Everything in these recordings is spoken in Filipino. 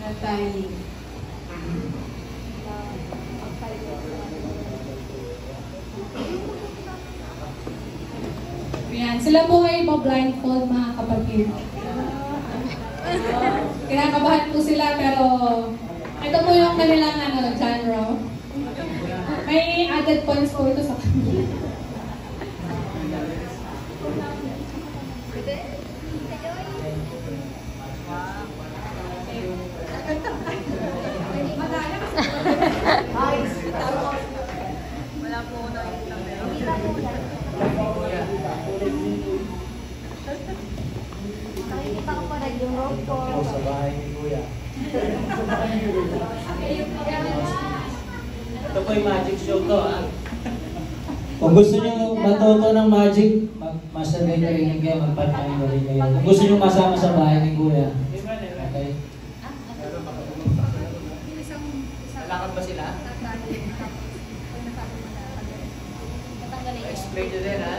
Tying. Ayan, sila po ay blindfold mga kapatid. Kinakabahan po sila pero ito po yung kanilang genre. May added points po ito sa kanila. Wala po na nakikita ko pa rin yung rope ko. Sa bahay ni Kuya. Ito po yung magic show to, ha? Kung gusto nyo matuto ng magic, mag-master gathering kayo, mag-part-time rin kayo. Kung gusto nyo kasama sa bahay ni Kuya. Okay? Lakad ba sila? Explain nyo din, ha?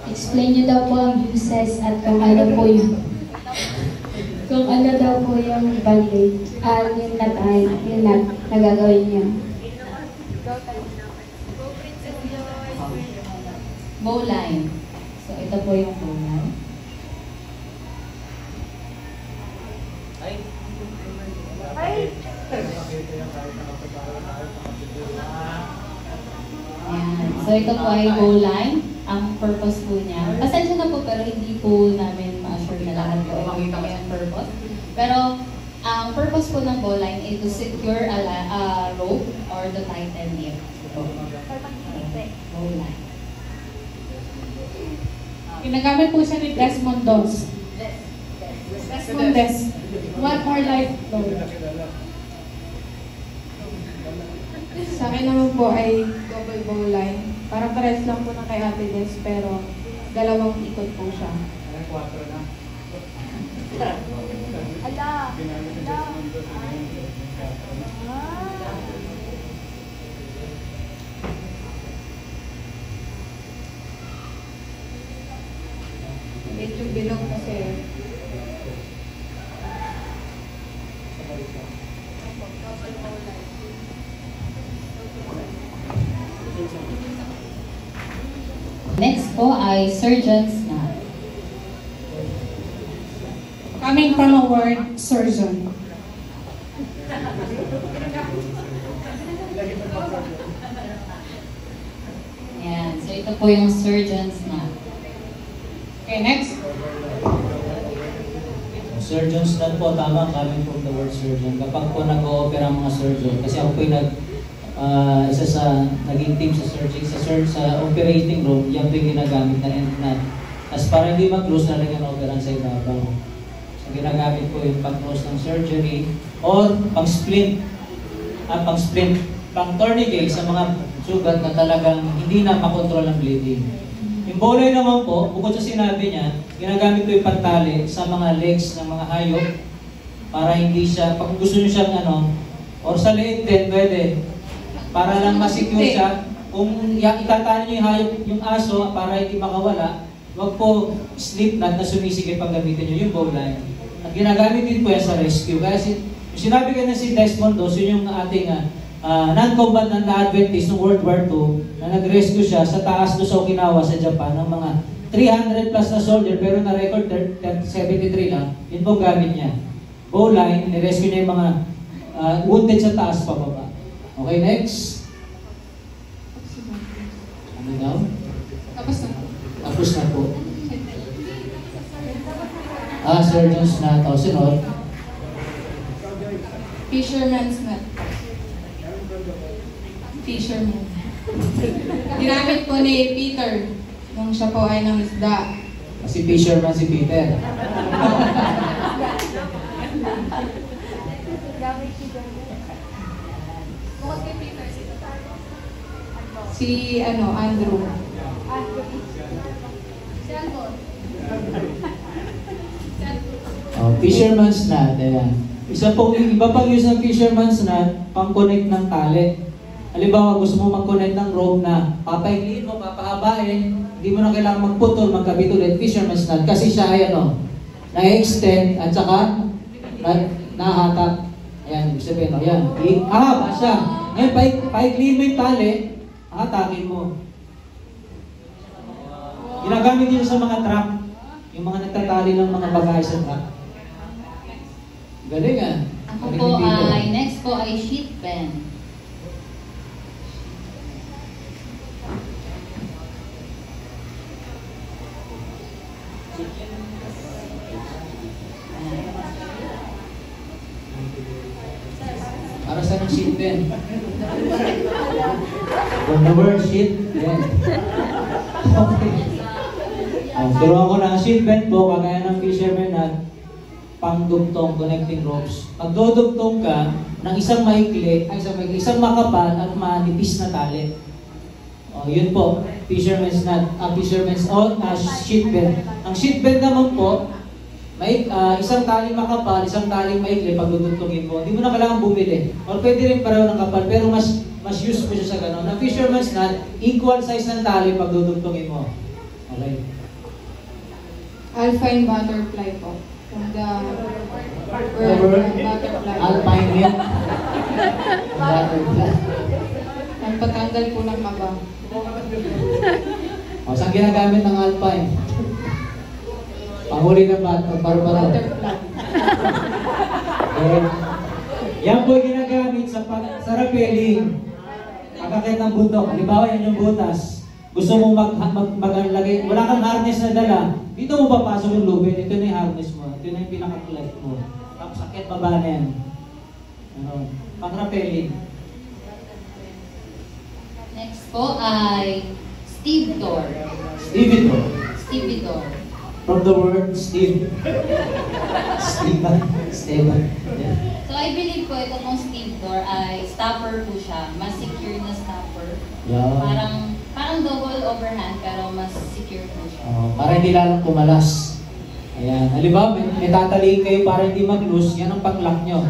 Explain niyo daw po ang uses at kung ano po yung daw po yung ballet, yung natay, yung nagagawin niyo. Bowline. So ito po yung bowline. Ayan. So ito po ay bowline. Ang purpose po niya. Pasensya na po pero hindi po namin ma-assure na lahat po ay makita ko yung purpose. Pero ang purpose po ng bowline is to secure a rope or to tighten it. Bowline. Ginagamit po siya ni Desmond Doss. Desmond Doss. One more life goal. Sa akin naman po ay double bowline. Parang pares lang po ng kay Ate Des, pero dalawang ikot po siya. Ala! Medyo bilog kasi. Next po ay surgeon's knot. Coming from a word, surgeon. Ayan. So ito po yung surgeon's knot. Okay, next. Surgeons na po, tama, coming from the word surgeon. Kapag po nag-o-opera ang mga surgeon, kasi ako po yung isa sa naging team sa surgery, sa operating room, yan po yung ginagamit na end knot. Tapos para hindi mag-close, nalagyan ang operan sa ibabaw. So ginagamit po yung pang-close ng surgery or pang-splint. Pang-splint, pang-tourniquet sa mga sugat na talagang hindi na makontrol ang bleeding. Yung bowline naman po, bukod sa sinabi niya, ginagamit ko yung pantali sa mga legs ng mga hayop para hindi siya, pag gusto nyo siyang or sa leeg din, pwede. Para lang masecure siya. Kung itatali niyo yung hayop, yung aso, para hindi makawala, wag po slip knot na sumisigay pag gamitin niyo yung bowline. At ginagamit din po yan sa rescue. Kasi yung sinabi ka na si Desmond Doss, yun yung ating non-combatant na Adventist ng World War II na nag-rescue siya sa taas do sa Okinawa sa Japan ng mga 300 plus na soldier pero na-record 73 lang. Yun po gamit niya. Bowline, ni-rescue niya yung mga wounded sa taas pababa. Okay, next. Ano daw? Tapos na. Tapos na po. Surgeons na ito. Sunod. Fisherman's net. Fisherman. Ginamit po ni Peter nung siya po ay nangisda. Kasi fisherman si Peter. Si Andrew. Fisherman's knot. Ayan. Iba pang use ng fisherman's knot, pang-connect ng tali. Halimbawa, gusto mo mag-connect ng rope na papailiin mo, papahabain, hindi mo na kailangan magputol, magkabit ulit, fisherman's knot. Kasi siya ay na-extend at saka nahatak. Ayan, ibig sabihin, ayan. Hahaba siya. Ngayon, paikliin mo yung tali, hatakin mo. Ginagamit din sa mga truck, yung mga nagtatali ng mga bagay sa truck. Galing ah. Ako po ay, next po ay sheet pen. Para sa ng sheet pen. From the word sheet, yan. Okay. Turuan ko na ang sheet pen po, kagaya ng fisherman na pangdugtong, connecting ropes. Pag dudugtong ka ng isang isang makapal at manipis na tali. Yun po, fisherman's sheet pen. Ang sheet pen naman po, may isang taling makapal, isang taling maikli pag dudugtongin mo. Hindi mo na kailangan bumili. Or pwede rin pareho ng kapal, pero mas useful siya sa gano'n. Ang fisherman's knot, equal size ng tali pag dudugtongin mo. Okay. Alpine butterfly po. From the word butterfly. Alpine yan. Butterfly. Ang patanggal po ng kaba. Saan ginagamit ng alpine? Panghuli ng barbaro. Butterfly. Yan po ginagamit sa rappelling. Pagkakit ng bundok. Halimbawa yan yung butas. Gusto mong maglagay, wala kang harness na dala. Dito mo papasok yung lubid. Ito na yung harness mo. Ito na yung pinaka-clip mo. Tapos sakit baba na yan. Pang-rappelling. Next po ay stevedore. Stevedore. Stevedore. From the word Steve. Steven. Yeah. So I believe po ito pong stevedore ay stopper po siya. Mas secure na stopper. Yeah. Parang double overhand pero mas secure po siya. Para hindi lalong kumalas. Ayan. Halimbawa, may tataliin kayo para hindi mag-loose, yan ang pang-lock nyo.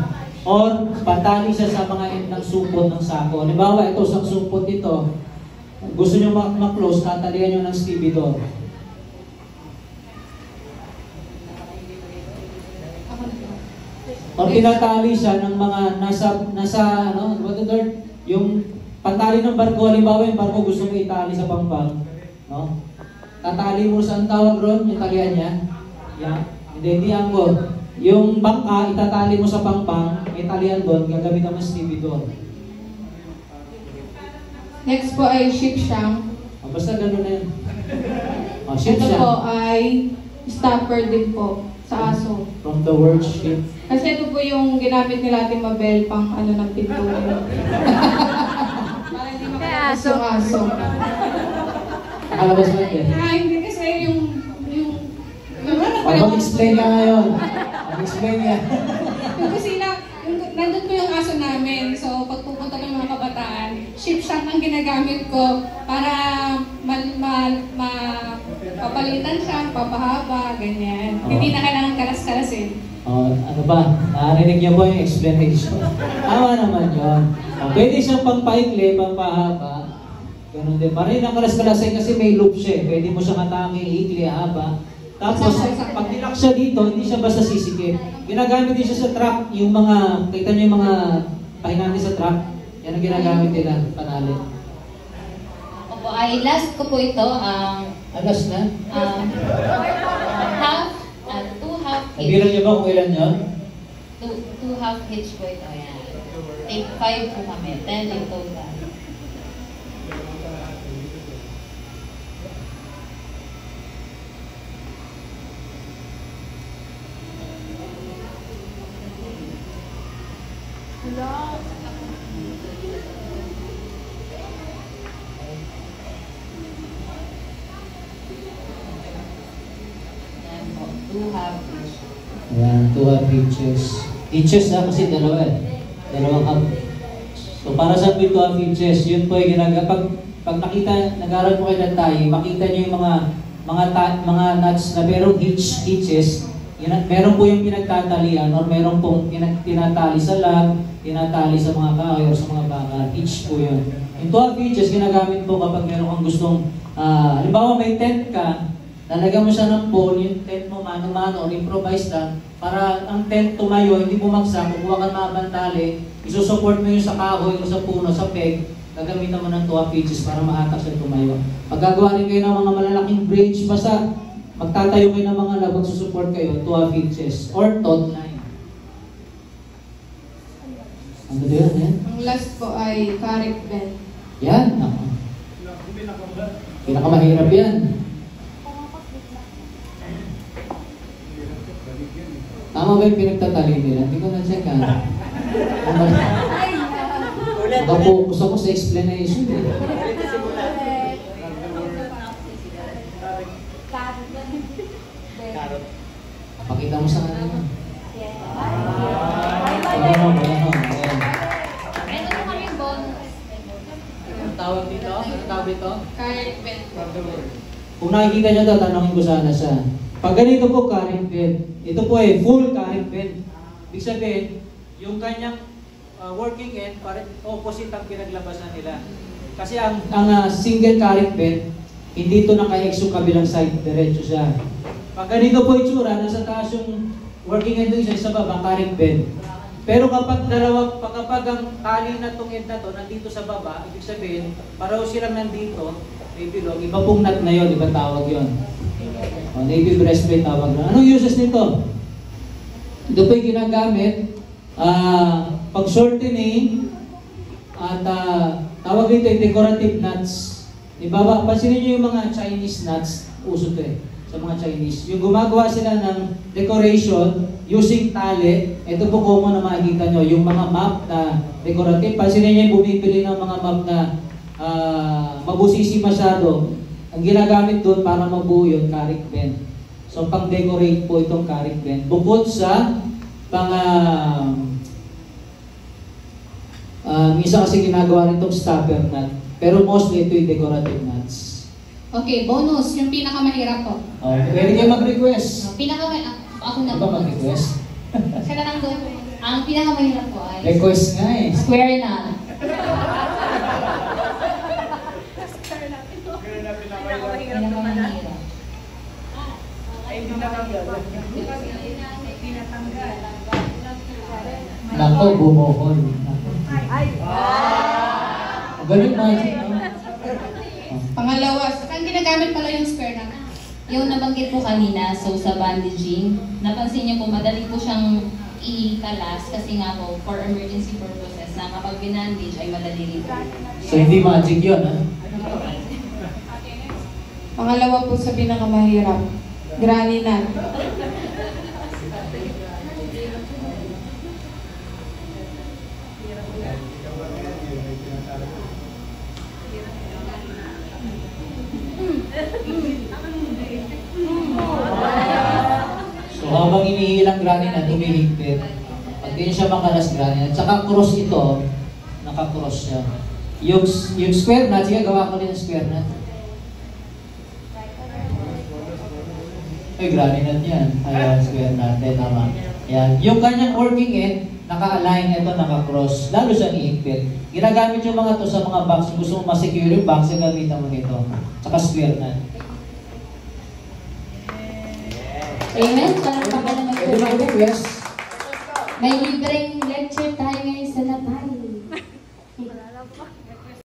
Or, patali siya sa mga end ng supot ng sako. Halimbawa, ito sa supot ito, gusto nyo mag-close, tatalian nyo ng stevedore. Or tinatali siya ng mga nasa yung pantali ng barko, halimbawa yung barko gusto mo itali sa pampang, no? Tatali mo sa ang tawag ron, yung talian niya. Yan. Hindi anggo. Yung bangka, itatali mo sa pampang, may talian doon, gagamitan mo stevedore. Next po ay ship shank. Basta gano'n na yun. Ship Ito siya. po ay stopper din po sa aso. From the word ship. Kasi ito po yung ginamit nila ating Mabel pang ng pintura. Para hindi makalabas yung aso. Nakalabas mo yun? Hindi kasi yung Mag-explain ka ngayon. Mag-explain niya. yung kusina, nandun po yung aso namin. So, pag pupunta ng mga kabataan, ship shank ang ginagamit ko para papalitan siya, papahaba, ganyan. Hindi na kailangan kalas-kalasin. Ano ba? Narinig niyo po yung explanation. Tama naman yun. Pwede siyang pangpaikli, pangpahaba. Ganun din. Para rin ang kalas-kalasin kasi may loop siya. Pwede mo siyang atake, ikli, haba. Tapos, pag nilak siya dito, hindi siya basta sisikip. Ginagamit din siya sa truck, yung mga, kita niyo yung mga pahinante sa truck. Yan ang ginagamit nila, panali. Opo, ay last ko po ito, Alas na? two half Nabilang hitch. niyo ba kung ilan yun? Two half hitch po ito, yan. Take 5 po kami, 10 in total. Yan po, two half hitch. Ayan, 2 half hitches. Hitches na kasi dalawa eh. Dalawang half. So para sa 2 half hitches, yun po yung pag nakita, nag-aral mo kayo ng tayo, makita nyo yung mga nuts na merong hitches, meron po yung pinagtatalian or meron pong tinatali sa lag, tinatali sa mga kahoy o sa mga bakal. Hitch po yun. Yung 2 half hitches, ginagamit po kapag meron kang gustong, halimbawa may tent ka, Lalagyan mo siya ng pole, yung tent mo mano-mano, improvise lang, para ang tent tumayo, hindi bumagsak, kukuha ka ng mga bantali, isusupport mo yung sa kahoy o sa puno, sa peg, gagamitan mo ng 2 pitches para mahatak siya tumayo. Pag gagawa rin kayo ng mga malalaking bridge, basta magtatayo kayo ng mga labag, susupport kayo, 2 pitches, or taut line. Ano ba yun, yan? Ang last po ay carrot bend. Yan, ako. Pinakamahirap yan. Tama ba yung pinagtatali nila? Hindi ko na-check ha. Nakapokus ako sa explanation eh. Pakita mo sa kanila. Ayan. Meron po kami bonus. Ang tawag dito? Ang tawag dito? Carrot bend po. Kung nakikita nyo ito, tanongin ko sana siya. Pag ganito po carrot bend, ito po ay full carrot bend. Ibig sabihin, yung kanyang working end, parang opposite ang pinaglabasan nila. Kasi ang single carrot bend, hindi ito naka-X yung kabilang side, diretso siya. Pag ganito po itsura, nasa taas yung working end yung isa baba, carrot bend. Pero kapag kapag ang tali na itong end na to, nandito sa baba, ibig sabihin, pareho silang nandito, may bilog, iba pong nut na yun, iba tawag yun. O, navy breastplate tawag na. Anong uses nito? Ito po yung ginagamit, pag shortening, at tawag dito yung decorative nuts. Ibaba, pansinin nyo yung mga Chinese nuts, uso to eh, sa mga Chinese. Yung gumagawa sila ng decoration using tali, ito po common na makikita nyo, yung mga map na decorative. Pansinin nyo yung bumibili ng mga map na mabusisi masyado. Ang ginagamit doon para mabuo yun, carrot bend. So pang-decorate po itong carrot bend. Bukod sa isa kasi ginagawa nitong stopper nut. Pero mostly ito yung decorative nuts. Okay, bonus. Yung pinakamahirap po. Okay, pwede kayo mag-request. Ako na Ano po. ba mag-request? Siya na lang doon. Ang pinakamahirap po ay Request nga eh. square na. Pinakamahirap. Ay, hindi natanggal. Nako, bumohon. Galing magic. Pangalawa, Ang ginagamit pala yung square na. Yung nabanggit po kanina, so sa bandaging, napansin niyo po, madali po siyang i-kalas kasi nga po, for emergency purposes, na kapag binandage ay madali rin po. So hindi magic yun, ha? pangalawa po sa pinakamahirap, granny nut. So habang inihilang granny na, tumihigpit. Pag din siya makalas granny na, tsaka cross ito, naka-cross siya. Yung square nut, sige gawa ko din ng square nut. Ay, granny nut yan. Ayan, square nut. Tama. Yan. Yung kanyang working end, naka-align, ito naka-cross. Lalo siyang ihigpit. Ginagamit yung mga to sa mga box. Kung gusto mo ma-secure yung box, gamitan mo nito. Tsaka square nut. Amen. Parang pa ka naman Pwede mag-request. May libreng lecture tayo ngayon sa Natay.